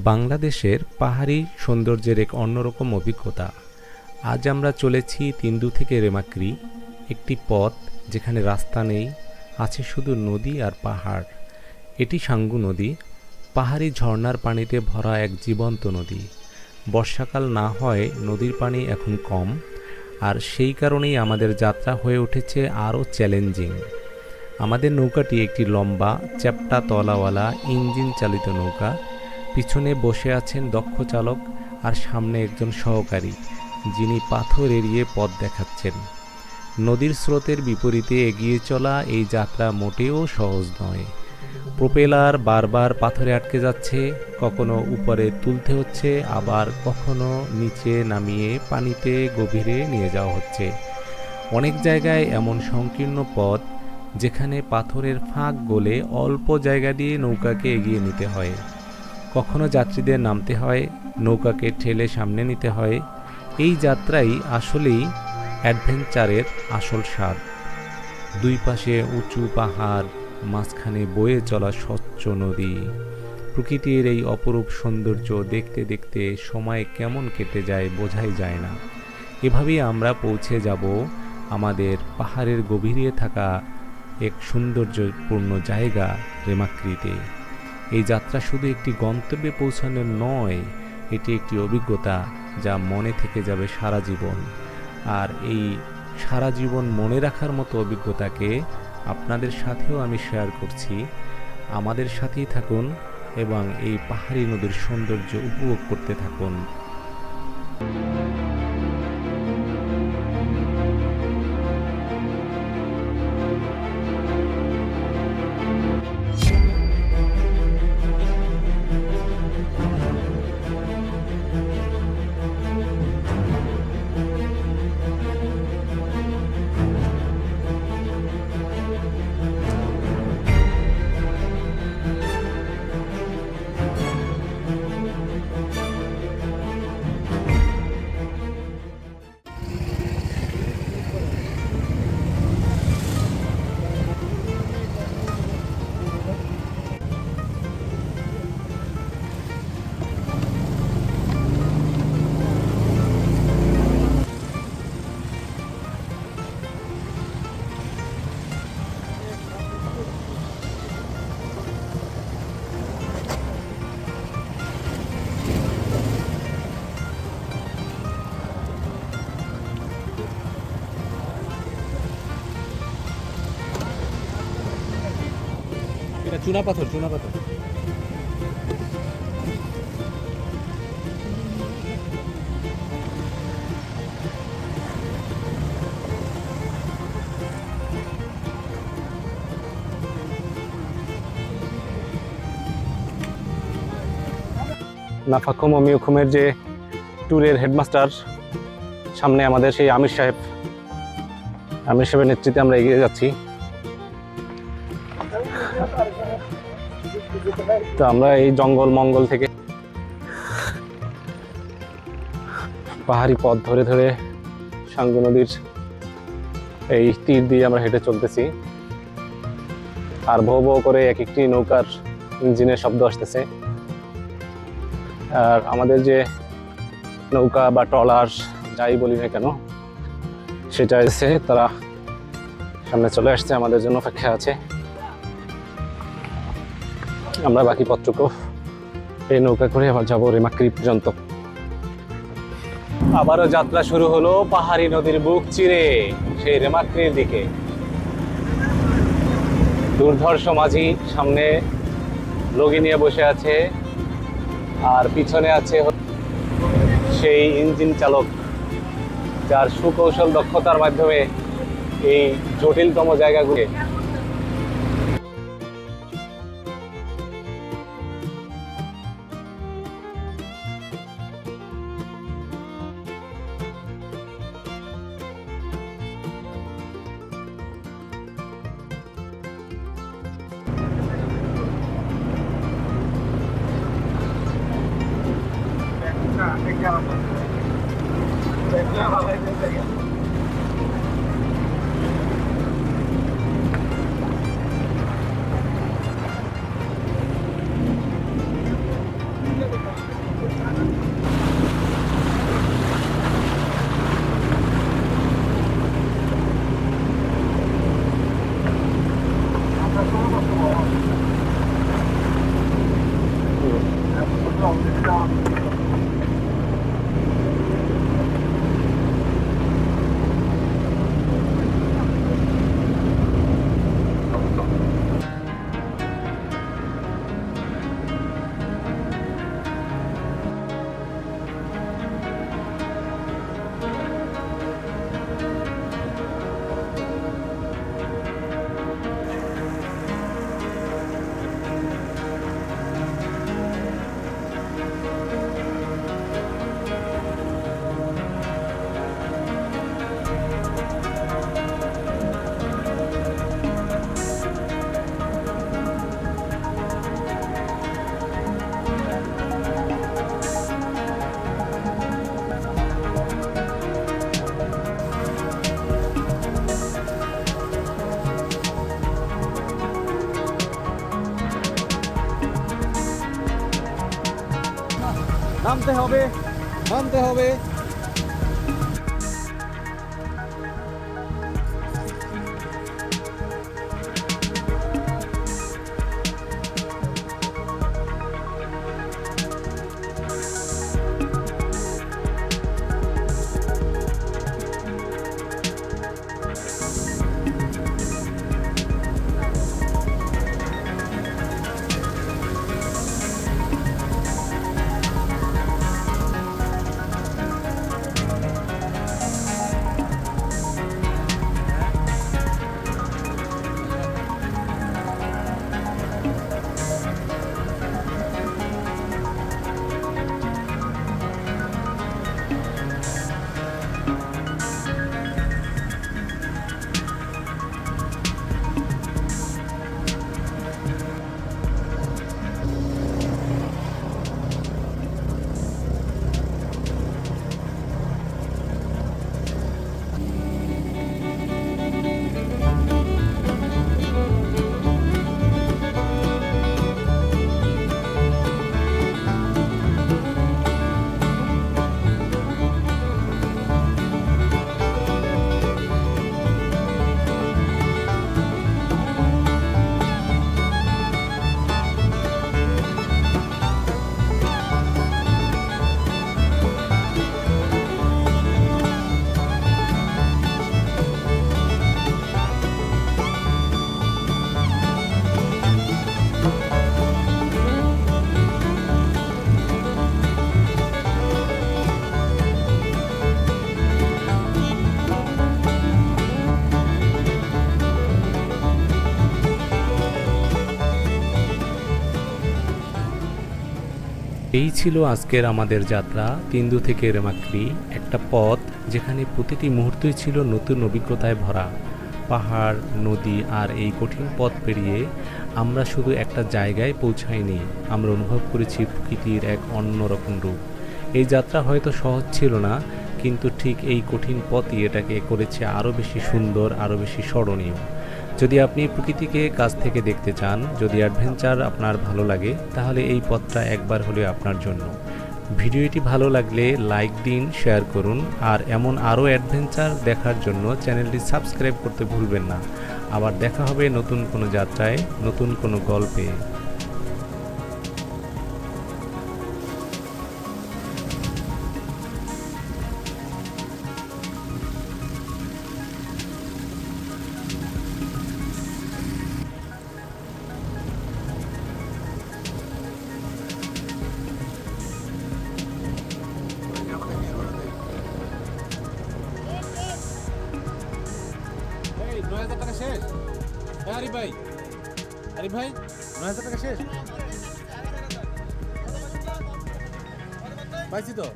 বাংলাদেশের পাহাড়ি সৌন্দর্যের এক অন্যরকম অভিজ্ঞতা। আজ আমরা চলেছি তিন্দু থেকে রেমাক্রি, একটি পথ যেখানে রাস্তা নেই, আছে শুধু নদী আর পাহাড়। এটি সাঙ্গু নদী, পাহাড়ি ঝর্ণার পানিতে ভরা এক জীবন্ত নদী। বর্ষাকাল না হয় নদীর পানি এখন কম, আর সেই কারণেই আমাদের যাত্রা হয়ে উঠেছে আরও চ্যালেঞ্জিং। আমাদের নৌকাটি একটি লম্বা চ্যাপ্টা তলাওয়ালা ইঞ্জিন চালিত নৌকা। পিছনে বসে আছেন দক্ষ চালক আর সামনে একজন সহকারী, যিনি পাথর এড়িয়ে পথ দেখাচ্ছেন। নদীর স্রোতের বিপরীতে এগিয়ে চলা এই যাত্রা মোটেও সহজ নয়। প্রোপেলার বারবার পাথরে আটকে যাচ্ছে, কখনো উপরে তুলতে হচ্ছে, আবার কখনো নিচে নামিয়ে পানিতে গভীরে নিয়ে যাওয়া হচ্ছে। অনেক জায়গায় এমন সংকীর্ণ পথ যেখানে পাথরের ফাঁক গলে অল্প জায়গা দিয়ে নৌকাকে এগিয়ে নিতে হয়। কখনো যাত্রীদের নামতে হয়, নৌকাকে ঠেলে সামনে নিতে হয়। এই যাত্রাই আসলেই অ্যাডভেঞ্চারের আসল স্বাদ। দুই পাশে উঁচু পাহাড়, মাঝখানে বয়ে চলা স্বচ্ছ নদী। প্রকৃতির এই অপরূপ সৌন্দর্য দেখতে দেখতে সময় কেমন কেটে যায় বোঝাই যায় না। এভাবেই আমরা পৌঁছে যাব আমাদের পাহাড়ের গভীরে থাকা এক সৌন্দর্যপূর্ণ জায়গা রেমাক্রিতে। এই যাত্রা শুধু একটি গন্তব্যে পৌঁছানোর নয়, এটি একটি অভিজ্ঞতা যা মনে থেকে যাবে সারা জীবন। আর এই সারা জীবন মনে রাখার মতো অভিজ্ঞতাকে আপনাদের সাথেও আমি শেয়ার করছি। আমাদের সাথেই থাকুন এবং এই পাহাড়ি নদীর সৌন্দর্য উপভোগ করতে থাকুন। এটা চুনা পাথর, চুনা পাথর। নাফাখুম ও মিউখুমের যে ট্যুরের হেডমাস্টার, সামনে আমাদের সেই আমির সাহেবের নেতৃত্বে আমরা এগিয়ে যাচ্ছি। তো আমরা এই জঙ্গল মঙ্গল থেকে পাহাড়ি পথ ধরে ধরে সাঙ্গু নদীর এই তীর দিয়ে আমরা হেঁটে চলতেছি। আর ভো ভো করে এক একটি নৌকার ইঞ্জিনের শব্দ আসতেছে। আর আমাদের যে নৌকা বা ট্রলার যাই বলি না কেন, সেটা এসে তারা সামনে চলে আসছে, আমাদের জন্য অপেক্ষা আছে। আমরা বাকি পথটুকু এই নৌকা করে আবার যাবো রেমাক্রি পর্যন্ত। আবারও যাত্রা শুরু হলো পাহাড়ি নদীর বুক চিরে সেই রেমাক্রির দিকে। দুর্ধর্ষ মাঝি সামনে লগি নিয়ে বসে আছে, আর পিছনে আছে সেই ইঞ্জিন চালক, যার সুকৌশল দক্ষতার মাধ্যমে এই জটিলতম জায়গাগুলি নামতে হবে, নামতে হবে। এই ছিল আজকের আমাদের যাত্রা তিন্দু থেকে রেমাক্রি, একটা পথ যেখানে প্রতিটি মুহূর্তই ছিল নতুন অভিজ্ঞতায় ভরা। পাহাড়, নদী আর এই কঠিন পথ পেরিয়ে আমরা শুধু একটা জায়গায় পৌঁছাইনি, আমরা অনুভব করেছি প্রকৃতির এক অন্যরকম রূপ। এই যাত্রা হয়তো সহজ ছিল না, কিন্তু ঠিক এই কঠিন পথই এটাকে করেছে আরও বেশি সুন্দর, আরও বেশি স্মরণীয়। যদি আপনি প্রকৃতিকে কাছ থেকে দেখতে চান, যদি অ্যাডভেঞ্চার আপনার ভালো লাগে, তাহলে এই পথটা একবার হলেও আপনার জন্য। ভিডিওটি ভালো লাগলে লাইক দিন, শেয়ার করুন, আর এমন আরও অ্যাডভেঞ্চার দেখার জন্য চ্যানেলটি সাবস্ক্রাইব করতে ভুলবেন না। আবার দেখা হবে নতুন কোনো যাত্রায়, নতুন কোনো গল্পে। এই ৯,০০০ টাকা শেষ? হ্যাঁ আরিফ ভাই, আরিফ ভাই ৯,০০০ টাকা শেষ? পাইছি তো।